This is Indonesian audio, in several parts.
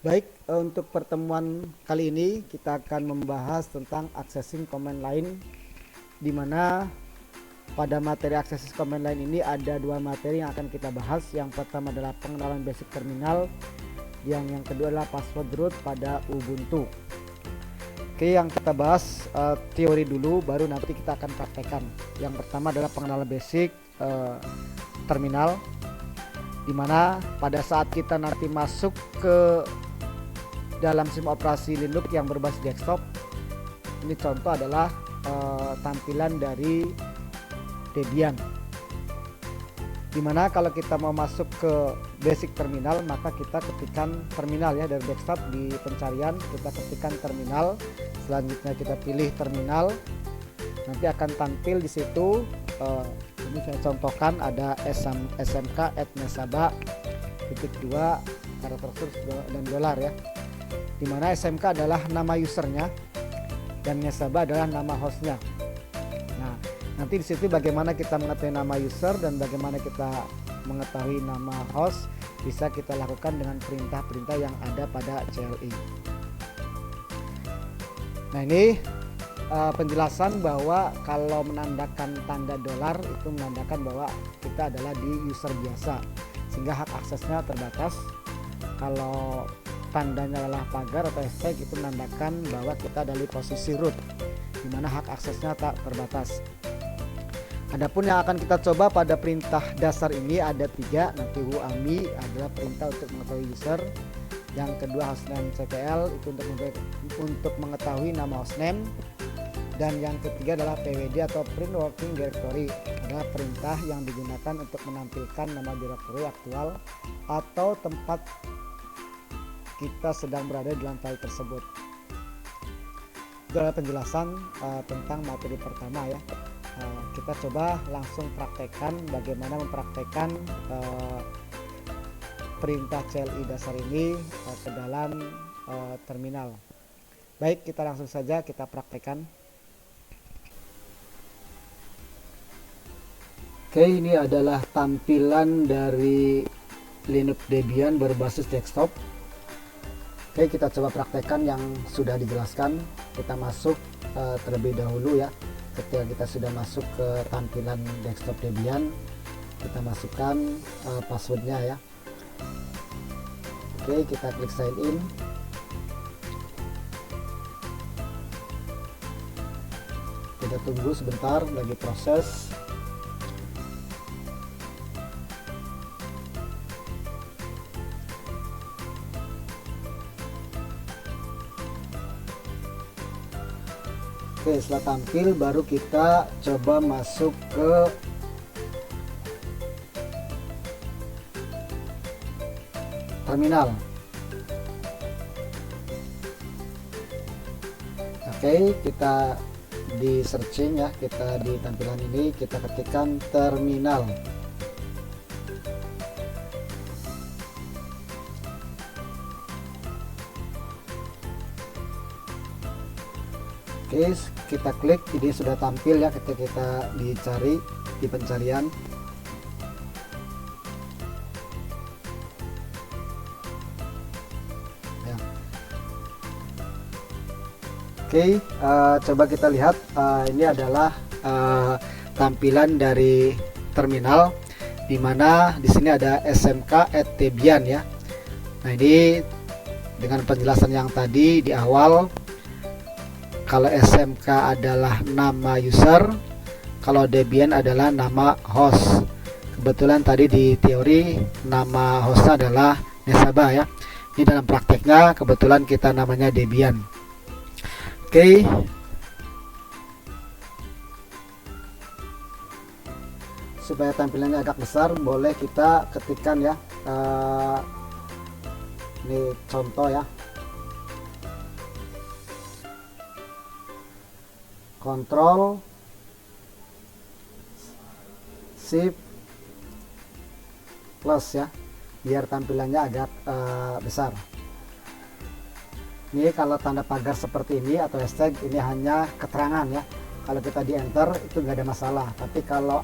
Baik, untuk pertemuan kali ini kita akan membahas tentang accessing command line, di mana pada materi accessing command line ini ada dua materi yang akan kita bahas. Yang pertama adalah pengenalan basic terminal, yang kedua adalah password root pada Ubuntu. Oke, yang kita bahas teori dulu, baru nanti kita akan praktekkan. Yang pertama adalah pengenalan basic terminal, dimana pada saat kita nanti masuk ke dalam sistem operasi Linux yang berbasis desktop, ini contoh adalah tampilan dari Debian, dimana kalau kita mau masuk ke basic terminal maka kita ketikkan terminal ya, dari desktop di pencarian kita ketikkan terminal, selanjutnya kita pilih terminal, nanti akan tampil di situ. Ini saya contohkan ada smk@nasaba.2 karakter dan dolar ya, dimana SMK adalah nama usernya dan nasaba adalah nama hostnya. Nah, nanti di situ bagaimana kita mengetahui nama user dan bagaimana kita mengetahui nama host bisa kita lakukan dengan perintah-perintah yang ada pada CLI. Nah, ini penjelasan bahwa kalau menandakan tanda dolar itu menandakan bahwa kita adalah di user biasa, sehingga hak aksesnya terbatas. Kalau tandanya adalah pagar atau hashtag itu menandakan bahwa kita ada di posisi root, di mana hak aksesnya tak terbatas. Adapun yang akan kita coba pada perintah dasar ini ada 3. Nanti ami adalah perintah untuk mengetahui user, yang kedua hostname cpl itu untuk mengetahui nama hostname, dan yang ketiga adalah pwd atau print working directory, adalah perintah yang digunakan untuk menampilkan nama direktori aktual atau tempat kita sedang berada di dalam file tersebut. Itu adalah penjelasan tentang materi pertama ya. Kita coba langsung praktekkan bagaimana mempraktekkan perintah CLI dasar ini ke dalam terminal. Baik, kita langsung saja kita praktekkan. Oke, ini adalah tampilan dari Linux Debian berbasis desktop. Oke, kita coba praktekkan yang sudah dijelaskan. Kita masuk terlebih dahulu ya. Ketika kita sudah masuk ke tampilan desktop Debian, kita masukkan passwordnya ya. Oke, kita klik sign in. Kita tunggu sebentar, lagi proses. Oke, setelah tampil baru kita coba masuk ke terminal. Oke, kita di searching ya, kita di tampilan ini kita ketikkan terminal. Oke, kita klik, ini sudah tampil ya ketika kita dicari di pencarian. Ya. Oke, coba kita lihat, ini adalah tampilan dari terminal, dimana di sini ada smk@debian ya. Nah, ini dengan penjelasan yang tadi di awal. Kalau SMK adalah nama user, kalau Debian adalah nama host. Kebetulan tadi di teori nama hostnya adalah nasaba ya. Ini dalam prakteknya kebetulan kita namanya Debian. Oke. Supaya tampilannya agak besar, boleh kita ketikkan ya. Ini contoh ya. Ctrl Shift plus ya, biar tampilannya agak besar. Ini kalau tanda pagar seperti ini atau hashtag ini hanya keterangan ya. Kalau kita di enter itu nggak ada masalah. Tapi kalau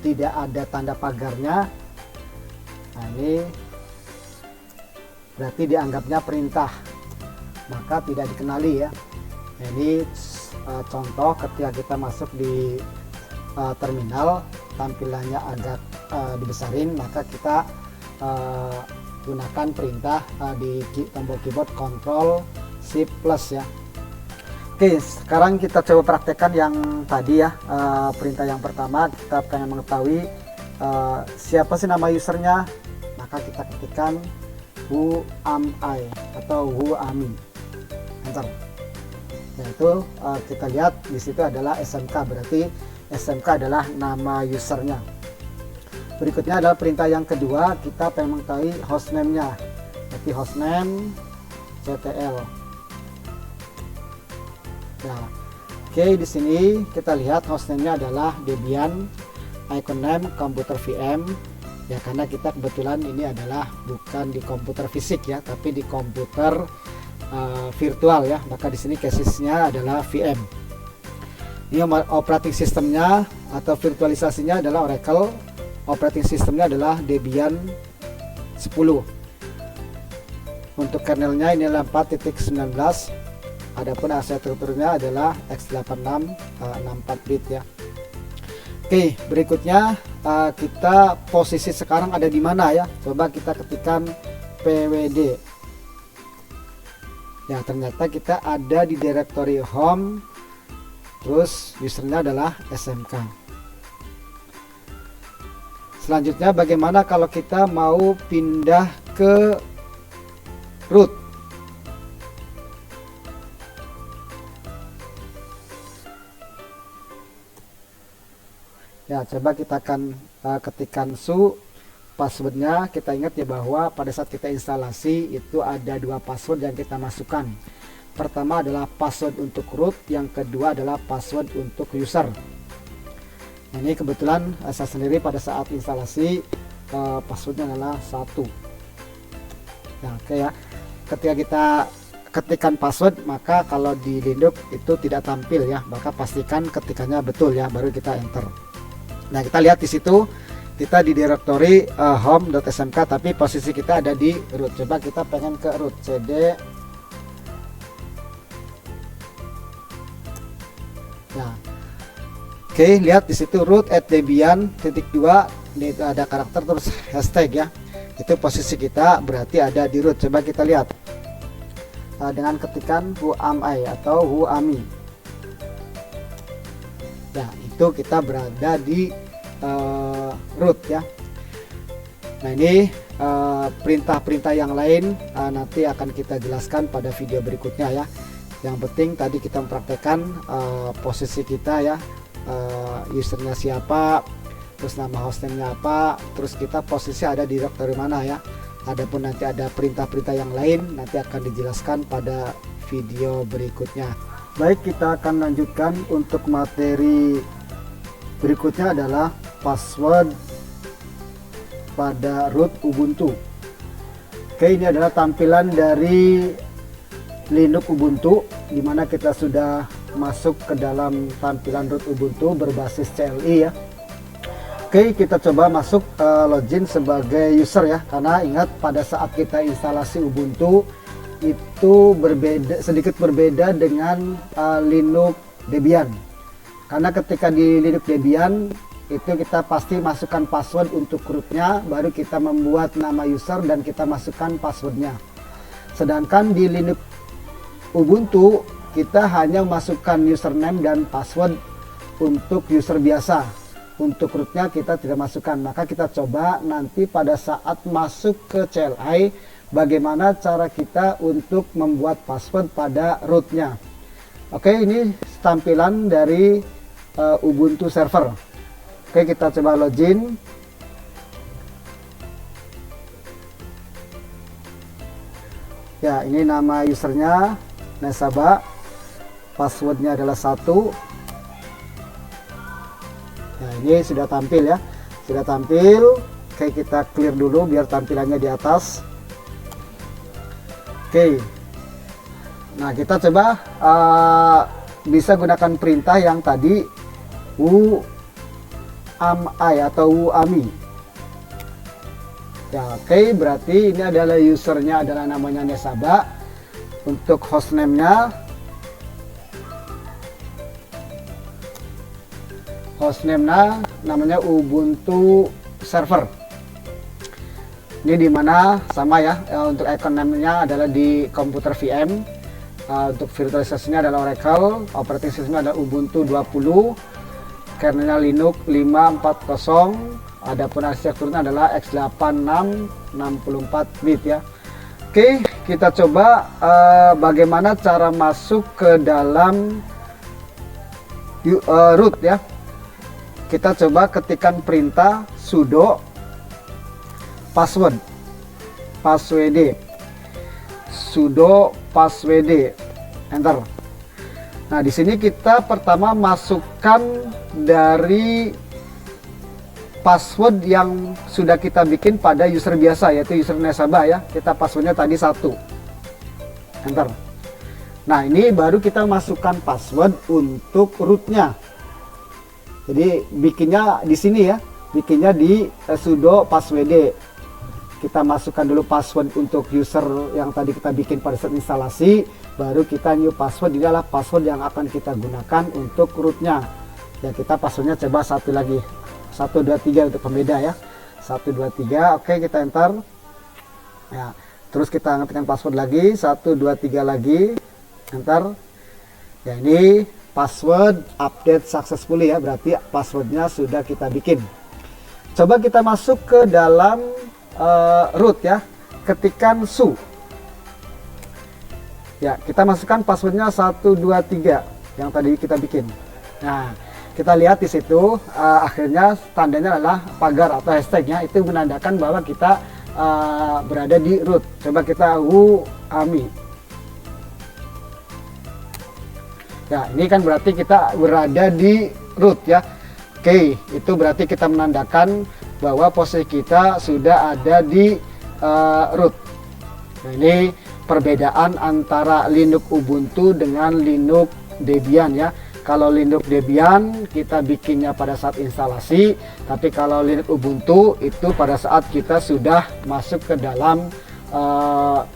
tidak ada tanda pagarnya, nah ini berarti dianggapnya perintah, maka tidak dikenali ya. Nah, ini contoh ketika kita masuk di terminal, tampilannya agak dibesarin, maka kita gunakan perintah di tombol keyboard Ctrl Shift plus ya. Oke, sekarang kita coba praktekkan yang tadi ya. Perintah yang pertama, kita pengen mengetahui siapa sih nama usernya, maka kita ketikkan who am I atau who am I, enter. Yaitu kita lihat di situ adalah SMK, berarti SMK adalah nama usernya. Berikutnya adalah perintah yang kedua, kita pengen mengetahui hostname-nya, berarti hostname ctl. Nah, oke, di sini kita lihat hostname-nya adalah Debian, icon name komputer VM ya, karena kita kebetulan ini adalah bukan di komputer fisik ya, tapi di komputer virtual ya, maka di sini casesnya adalah VM. Ini operating sistemnya atau virtualisasinya adalah Oracle, operating sistemnya adalah Debian 10. Untuk kernelnya ini adalah 4.19. Adapun arsitekturnya adalah x86 64 bit ya. Oke, berikutnya kita posisi sekarang ada di mana ya? Coba kita ketikkan pwd. Ya, ternyata kita ada di directory home. Terus usernya adalah SMK. Selanjutnya bagaimana kalau kita mau pindah ke root? Ya, coba kita akan ketikkan su passwordnya. Kita ingat ya bahwa pada saat kita instalasi itu ada dua password yang kita masukkan. Pertama adalah password untuk root, yang kedua adalah password untuk user. Nah, ini kebetulan saya sendiri pada saat instalasi passwordnya adalah 1. Nah, oke ya. Ketika kita ketikkan password, maka kalau di Linux itu tidak tampil ya, maka pastikan ketikannya betul ya, baru kita enter. Nah, kita lihat di situ kita di directory home.smk, tapi posisi kita ada di root. Coba kita pengen ke root, cd. Nah, oke, lihat di situ root @debian.2, ini ada karakter terus hashtag ya. Itu posisi kita berarti ada di root. Coba kita lihat dengan ketikan who am I atau who am I. Nah, itu kita berada di root ya. Nah, ini perintah-perintah yang lain nanti akan kita jelaskan pada video berikutnya ya. Yang penting tadi kita mempraktekkan posisi kita ya, usernya siapa, terus nama hostname-nya apa, terus kita posisi ada di directory mana ya. Adapun nanti ada perintah-perintah yang lain nanti akan dijelaskan pada video berikutnya. Baik, kita akan lanjutkan untuk materi berikutnya adalah password pada root Ubuntu. Oke, ini adalah tampilan dari Linux Ubuntu, dimana kita sudah masuk ke dalam tampilan root Ubuntu berbasis CLI ya. Oke, kita coba masuk login sebagai user ya, karena ingat pada saat kita instalasi Ubuntu itu sedikit berbeda dengan Linux Debian. Karena ketika di Linux Debian itu kita pasti masukkan password untuk rootnya, baru kita membuat nama user dan kita masukkan passwordnya. Sedangkan di Linux Ubuntu kita hanya masukkan username dan password untuk user biasa. Untuk rootnya kita tidak masukkan. Maka kita coba nanti pada saat masuk ke CLI bagaimana cara kita untuk membuat password pada rootnya. Oke, ini tampilan dari Ubuntu server. Oke, kita coba login. Ya, ini nama usernya Nesaba, passwordnya adalah 1. Nah, ini sudah tampil ya, sudah tampil. Oke, kita clear dulu biar tampilannya di atas. Oke, nah kita coba bisa gunakan perintah yang tadi who am I atau who am I Ya, oke, berarti ini adalah usernya adalah namanya Nesaba. Untuk hostname-nya namanya Ubuntu server. Ini dimana sama ya, untuk account name-nya adalah di komputer VM. Untuk virtualisasinya adalah Oracle, operating system adalah Ubuntu 20, kernelnya Linux 540, adapun arsitekturnya adalah x86 64 bit ya. Oke, kita coba bagaimana cara masuk ke dalam root ya. Kita coba ketikkan perintah sudo passwd, sudo passwd, enter. Nah, di sini kita pertama masukkan dari password yang sudah kita bikin pada user biasa, yaitu user Nesaba ya. Kita passwordnya tadi 1, enter. Nah, ini baru kita masukkan password untuk rootnya. Jadi bikinnya di sini ya, bikinnya di sudo passwd. Kita masukkan dulu password untuk user yang tadi kita bikin pada saat instalasi, baru kita new password. Ini adalah password yang akan kita gunakan untuk rootnya ya. Kita passwordnya coba satu lagi, 123 untuk pembeda ya, 123. Oke, kita enter ya. Terus kita ngetikkan password lagi, 123 lagi, enter ya. Ini password update successfully ya, berarti passwordnya sudah kita bikin. Coba kita masuk ke dalam root ya, ketikkan su ya, kita masukkan passwordnya 123 yang tadi kita bikin. Nah, kita lihat di situ akhirnya tandanya adalah pagar atau hashtagnya, itu menandakan bahwa kita berada di root. Coba kita ami ya, ini kan berarti kita berada di root ya. Oke, itu berarti kita menandakan bahwa posisi kita sudah ada di root. Nah, ini perbedaan antara Linux Ubuntu dengan Linux Debian ya. Kalau Linux Debian kita bikinnya pada saat instalasi, tapi kalau Linux Ubuntu itu pada saat kita sudah masuk ke dalam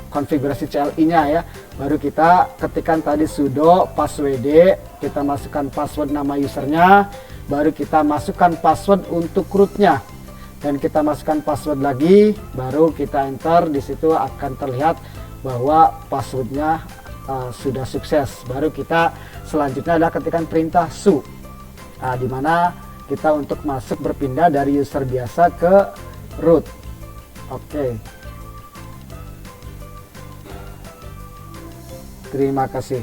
konfigurasi CLI-nya ya. Baru kita ketikkan tadi sudo passwd, kita masukkan password nama usernya, baru kita masukkan password untuk rootnya, dan kita masukkan password lagi, baru kita enter. Di situ akan terlihat bahwa passwordnya sudah sukses. Baru kita selanjutnya adalah ketikkan perintah su, dimana kita untuk masuk berpindah dari user biasa ke root. Oke, terima kasih.